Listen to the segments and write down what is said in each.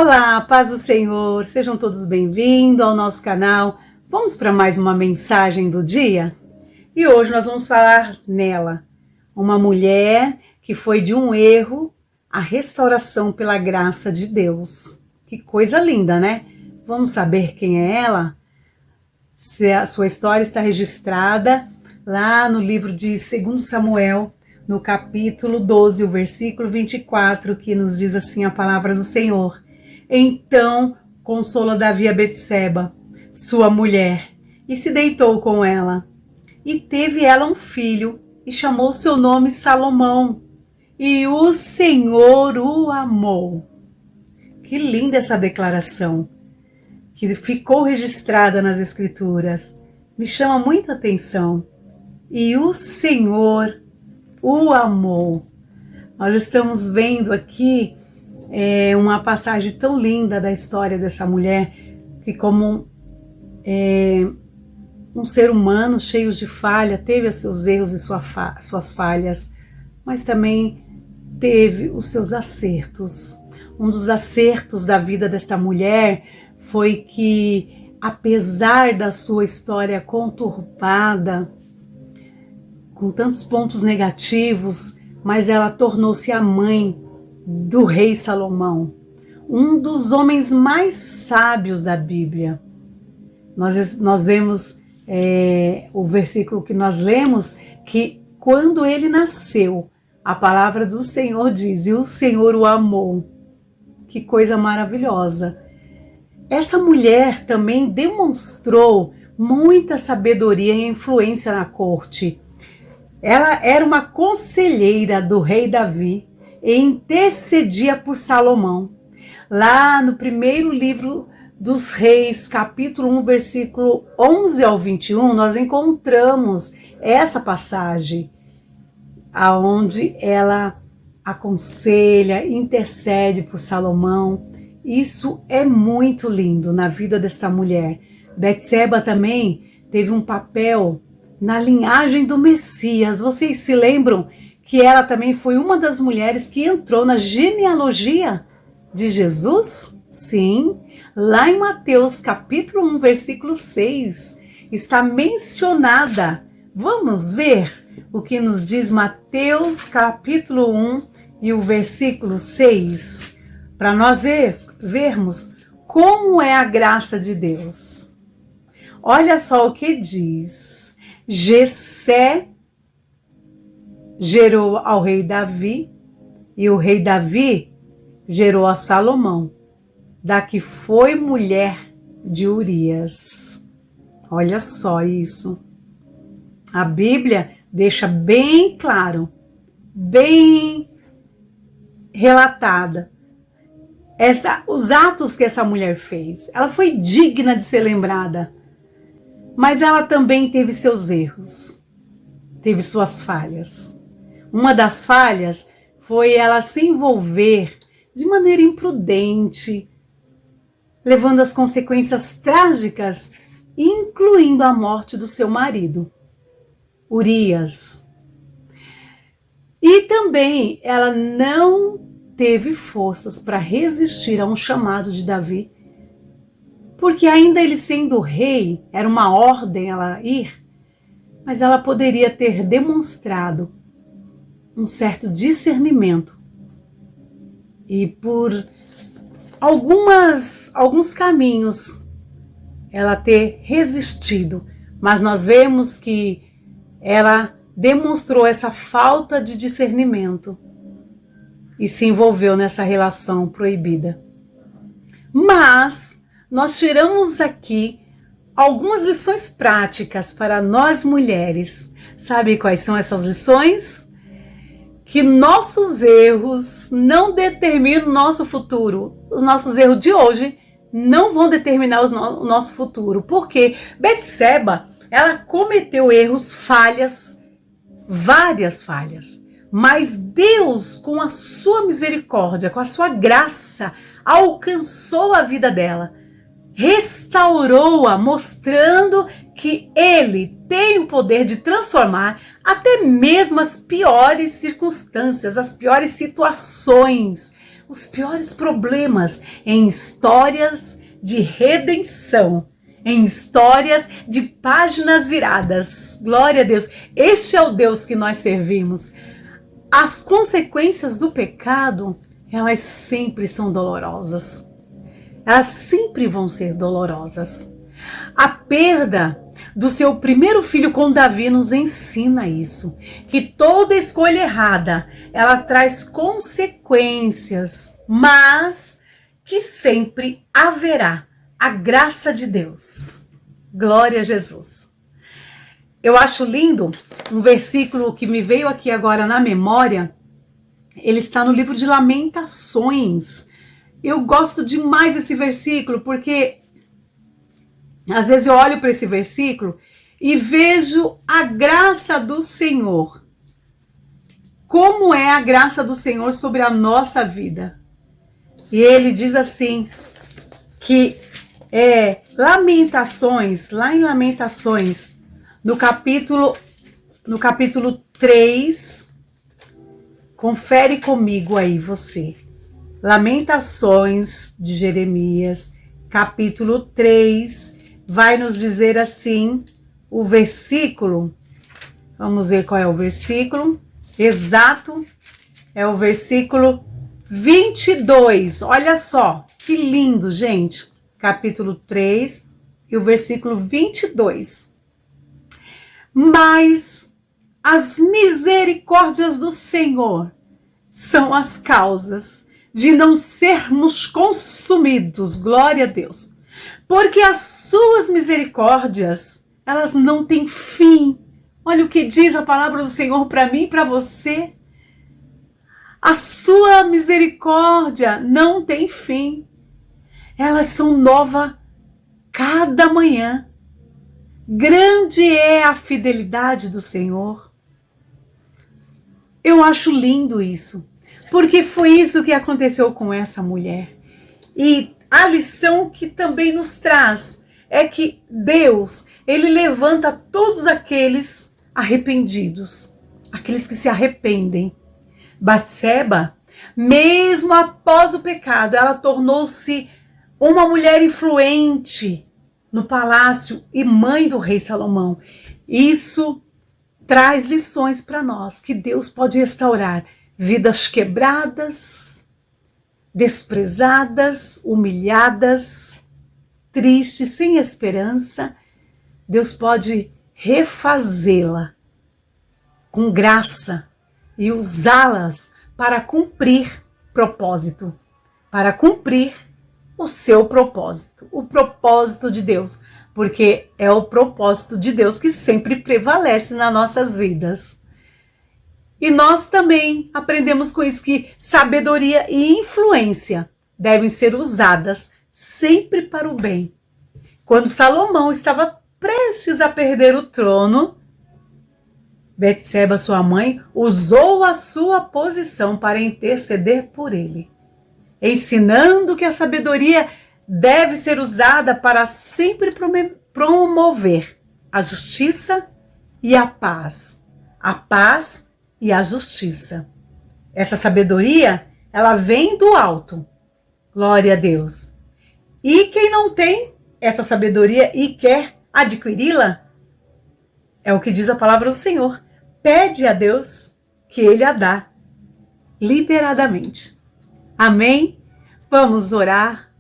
Olá, paz do Senhor, sejam todos bem-vindos ao nosso canal. Vamos para mais uma mensagem do dia? E hoje nós vamos falar nela, uma mulher que foi de um erro à restauração pela graça de Deus. Que coisa linda, né? Vamos saber quem é ela? A sua história está registrada lá no livro de 2 Samuel, no capítulo 12, o versículo 24, que nos diz assim a palavra do Senhor. Então consolou Davi a Betseba, sua mulher, e se deitou com ela. E teve ela um filho, e chamou seu nome Salomão. E o Senhor o amou. Que linda essa declaração, que ficou registrada nas Escrituras. Me chama muita atenção. E o Senhor o amou. Nós estamos vendo aqui uma passagem tão linda da história dessa mulher, que como um ser humano cheio de falha, teve os seus erros e suas falhas, mas também teve os seus acertos. Um dos acertos da vida desta mulher foi que, apesar da sua história conturbada, com tantos pontos negativos, mas ela tornou-se a mãe do rei Salomão, um dos homens mais sábios da Bíblia. Nós vemos o versículo que nós lemos, que quando ele nasceu, a palavra do Senhor diz, e o Senhor o amou. Que coisa maravilhosa. Essa mulher também demonstrou muita sabedoria e influência na corte. Ela era uma conselheira do rei Davi e intercedia por Salomão. Lá no primeiro livro dos Reis, capítulo 1, versículo 11 ao 21, nós encontramos essa passagem, aonde ela aconselha, intercede por Salomão. Isso é muito lindo na vida desta mulher. Betseba também teve um papel na linhagem do Messias. Vocês se lembram que ela também foi uma das mulheres que entrou na genealogia de Jesus? Sim, lá em Mateus capítulo 1, versículo 6, está mencionada. Vamos ver o que nos diz Mateus capítulo 1 e o versículo 6, para nós vermos como é a graça de Deus. Olha só o que diz. Jessé gerou ao rei Davi, e o rei Davi gerou a Salomão, da que foi mulher de Urias. Olha só isso. A Bíblia deixa bem claro, bem relatada, os atos que essa mulher fez. Ela foi digna de ser lembrada, mas ela também teve seus erros, teve suas falhas. Uma das falhas foi ela se envolver de maneira imprudente, levando as consequências trágicas, incluindo a morte do seu marido, Urias. E também ela não teve forças para resistir a um chamado de Davi, porque ainda ele sendo rei, era uma ordem ela ir, mas ela poderia ter demonstrado um certo discernimento e por alguns caminhos ela ter resistido, mas nós vemos que ela demonstrou essa falta de discernimento e se envolveu nessa relação proibida. Mas nós tiramos aqui algumas lições práticas para nós mulheres. Sabe quais são essas lições? Que nossos erros não determinam o nosso futuro. Os nossos erros de hoje não vão determinar o nosso futuro. Porque Betseba, ela cometeu erros, falhas, várias falhas. Mas Deus, com a sua misericórdia, com a sua graça, alcançou a vida dela, restaurou-a, mostrando que Ele tem o poder de transformar até mesmo as piores circunstâncias, as piores situações. os piores problemas em histórias de redenção, em histórias de páginas viradas. Glória a Deus. Este é o Deus que nós servimos. As consequências do pecado, elas sempre são dolorosas. Elas sempre vão ser dolorosas. A perda do seu primeiro filho com Davi nos ensina isso, que toda escolha errada, ela traz consequências, mas que sempre haverá a graça de Deus. Glória a Jesus. Eu acho lindo um versículo que me veio aqui agora na memória. Ele está no livro de Lamentações. Eu gosto demais desse versículo, porque às vezes eu olho para esse versículo e vejo a graça do Senhor. Como é a graça do Senhor sobre a nossa vida? E ele diz assim, que Lamentações, lá em Lamentações, no capítulo 3, confere comigo aí você. Lamentações de Jeremias, capítulo 3, vai nos dizer assim, o versículo, vamos ver qual é o versículo, exato, é o versículo 22, olha só, que lindo, gente, capítulo 3 e o versículo 22. Mas as misericórdias do Senhor são as causas de não sermos consumidos, glória a Deus, porque as suas misericórdias, elas não têm fim. Olha o que diz a palavra do Senhor para mim e para você. A sua misericórdia não tem fim. Elas são novas cada manhã. Grande é a fidelidade do Senhor. Eu acho lindo isso, porque foi isso que aconteceu com essa mulher. E a lição que também nos traz é que Deus, ele levanta todos aqueles arrependidos, aqueles que se arrependem. Batseba, mesmo após o pecado, ela tornou-se uma mulher influente no palácio e mãe do rei Salomão. Isso traz lições para nós, que Deus pode restaurar vidas quebradas, desprezadas, humilhadas, tristes, sem esperança. Deus pode refazê-la com graça e usá-las para cumprir propósito, para cumprir o seu propósito, o propósito de Deus, porque é o propósito de Deus que sempre prevalece nas nossas vidas. E nós também aprendemos com isso que sabedoria e influência devem ser usadas sempre para o bem. Quando Salomão estava prestes a perder o trono, Betseba, sua mãe, usou a sua posição para interceder por ele, ensinando que a sabedoria deve ser usada para sempre promover a justiça e a paz e a justiça. Essa sabedoria, ela vem do alto. Glória a Deus. E quem não tem essa sabedoria e quer adquiri-la, é o que diz a palavra do Senhor. Pede a Deus que Ele a dá liberadamente. Amém? Vamos orar.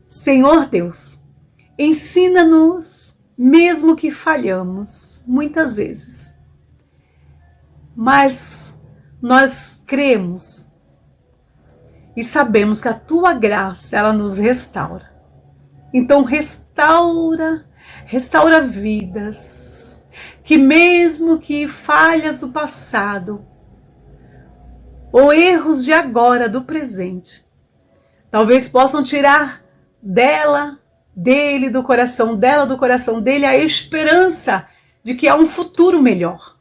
Senhor Deus, ensina-nos, mesmo que falhamos muitas vezes, mas nós cremos e sabemos que a Tua graça, ela nos restaura. Então restaura vidas, que mesmo que falhas do passado, ou erros de agora, do presente, talvez possam tirar dele, do coração dele, a esperança de que há um futuro melhor.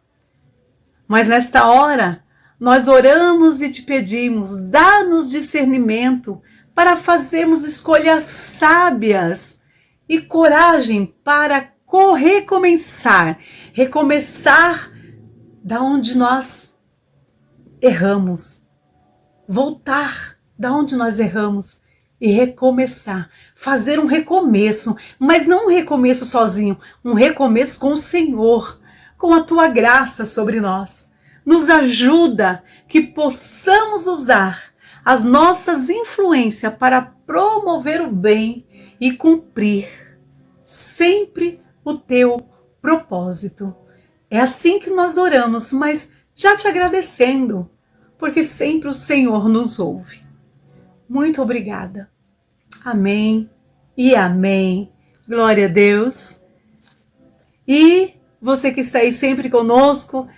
Mas nesta hora, nós oramos e te pedimos, dá-nos discernimento para fazermos escolhas sábias e coragem para recomeçar da onde nós erramos, voltar da onde nós erramos e recomeçar, fazer um recomeço, mas não um recomeço sozinho, um recomeço com o Senhor, com a tua graça sobre nós. Nos ajuda que possamos usar as nossas influências para promover o bem e cumprir sempre o teu propósito. É assim que nós oramos, mas já te agradecendo, porque sempre o Senhor nos ouve. Muito obrigada. Amém e amém. Glória a Deus. E você que está aí sempre conosco,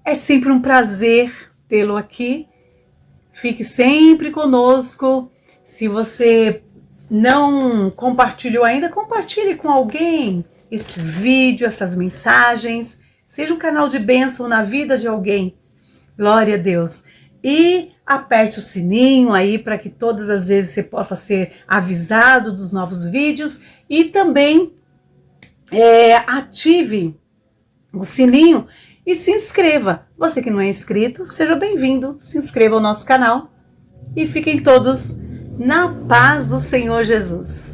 é sempre um prazer tê-lo aqui. Fique sempre conosco. Se você não compartilhou ainda, compartilhe com alguém este vídeo, essas mensagens. Seja um canal de bênção na vida de alguém. Glória a Deus. E aperte o sininho aí para que todas as vezes você possa ser avisado dos novos vídeos. E também ative o sininho e se inscreva. Você que não é inscrito, seja bem-vindo. Se inscreva ao nosso canal. E fiquem todos na paz do Senhor Jesus.